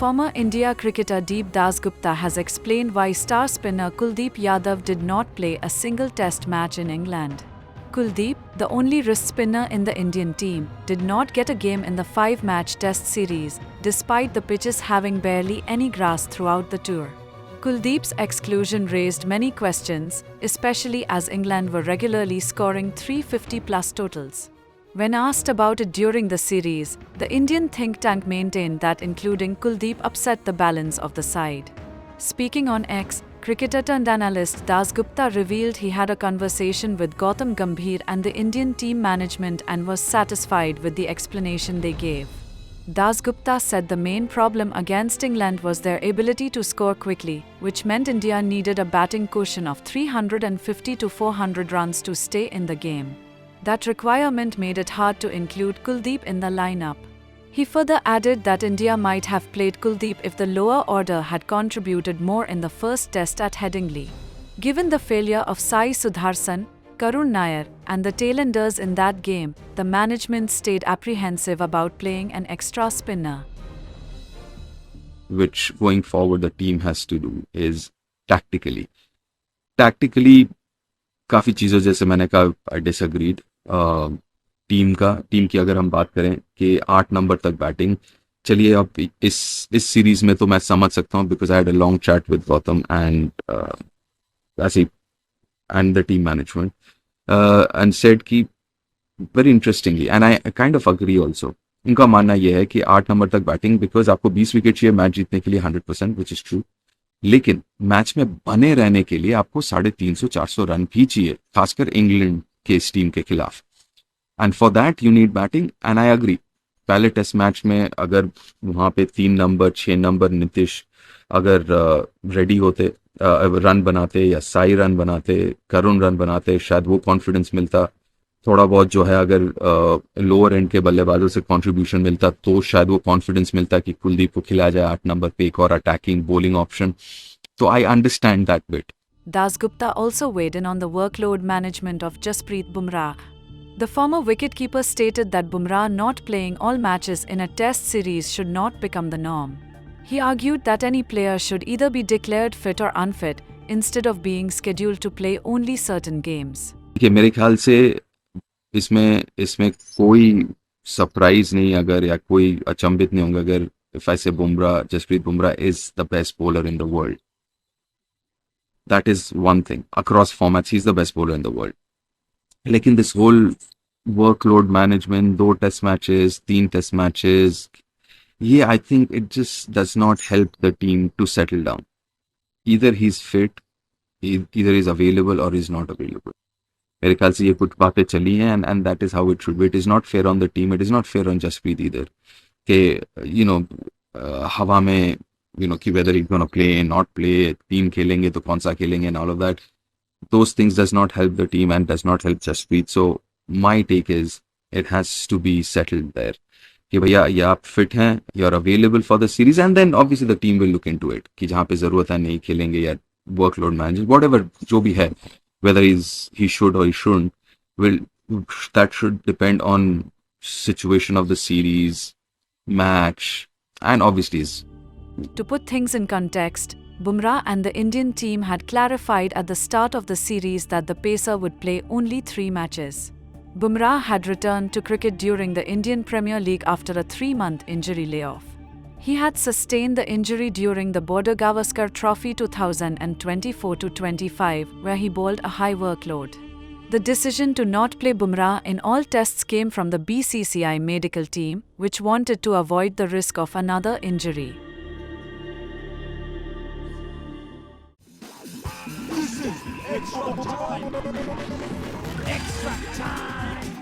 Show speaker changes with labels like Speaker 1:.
Speaker 1: Former India cricketer Deep Dasgupta has explained why star spinner Kuldeep Yadav did not play a single test match in England. Kuldeep, the only wrist spinner in the Indian team, did not get a game in the 5-match test series, despite the pitches having barely any grass throughout the tour. Kuldeep's exclusion raised many questions, especially as England were regularly scoring 350-plus totals. When asked about it during the series, the Indian think tank maintained that including Kuldeep upset the balance of the side. Speaking on X, cricketer turned analyst Dasgupta revealed he had a conversation with Gautam Gambhir and the Indian team management and was satisfied with the explanation they gave. Dasgupta said the main problem against England was their ability to score quickly, which meant India needed a batting cushion of 350 to 400 runs to stay in the game. That requirement made it hard to include Kuldeep in the lineup. He further added that India might have played Kuldeep if the lower order had contributed more in the first test at Headingley. Given the failure of Sai Sudharsan, Karun Nair, and the tailenders in that game, the management stayed apprehensive about playing an extra spinner.
Speaker 2: Which going forward the team has to do is tactically. Tactically, काफ़ी चीज़ों जैसे मैंने कहा आई disagreed. Team की अगर हम बात करें कि 8 नंबर तक बैटिंग, चलिए अब इस सीरीज में तो मैं समझ सकता हूँ because I had a long chat with Gautam and the team management and said कि very interestingly and I kind of agree also, उनका मानना यह है कि 8 नंबर तक बैटिंग बिकॉज आपको 20 विकेट चाहिए मैच जीतने के लिए 100%, which is true. लेकिन मैच में बने रहने के लिए आपको 350-400 रन भी चाहिए, खासकर इंग्लैंड के इस टीम के खिलाफ. And for that you need batting and I agree. पहले टेस्ट मैच में अगर वहां पे 3 नंबर 6 नंबर नीतीश अगर रेडी होते, रन बनाते या साई रन बनाते, करुण रन बनाते, शायद वो कॉन्फिडेंस मिलता. थोड़ा बहुत जो है अगर लोअर एंड के बल्लेबाजों से कंट्रीब्यूशन मिलता तो शायद वो कॉन्फिडेंस मिलता कि कुलदीप को खिलाया जाए 8 नंबर पे एक और अटैकिंग बॉलिंग ऑप्शन. तो I understand that bit.
Speaker 1: Dasgupta also weighed in on the workload management of Jasprit Bumrah. The former wicketkeeper stated that Bumrah not playing all matches in a test series should not become the norm. He argued that any player should either be declared fit or unfit instead of being scheduled to play only certain games.
Speaker 2: मेरे ख्याल से इसमें कोई surprise नहीं अगर या कोई अचंभित नहीं होगा अगर if I say Bumrah, Jasprit Bumrah is the best bowler in the world. That is one thing. Across formats he is the best bowler in the world. लेकिन this whole workload management, 2 test matches, 3 test matches, ये I think it just does not help the team to settle down. Either he is fit, either is available और is not available. मेरे ख्याल से ये कुछ बातें चली हैं and that is how it should be. It is not fair on the team, it is not fair on Jasprit either कि हवा में कि whether is gonna play not play, team खेलेंगे तो कौन सा खेलेंगे and all of that. Those things does not help the team and does not help Jasprit. So my take is it has to be settled there कि भैया ये आप fit हैं, you are available for the series and then obviously the team will look into it कि जहाँ पे जरूरत है नहीं खेलेंगे या वर्कलोड मैनेजमेंट व्हाटएवर जो भी है, whether he should or he shouldn't, that should depend on situation of the series, match, and obviously is.
Speaker 1: To put things in context, Bumrah and the Indian team had clarified at the start of the series that the pacer would play only 3 matches. Bumrah had returned to cricket during the Indian Premier League after a 3-month injury layoff. He had sustained the injury during the Border Gavaskar Trophy 2024-25, where he bowled a high workload. The decision to not play Bumrah in all tests came from the BCCI medical team, which wanted to avoid the risk of another injury.
Speaker 3: Listen, extra time! Extra time!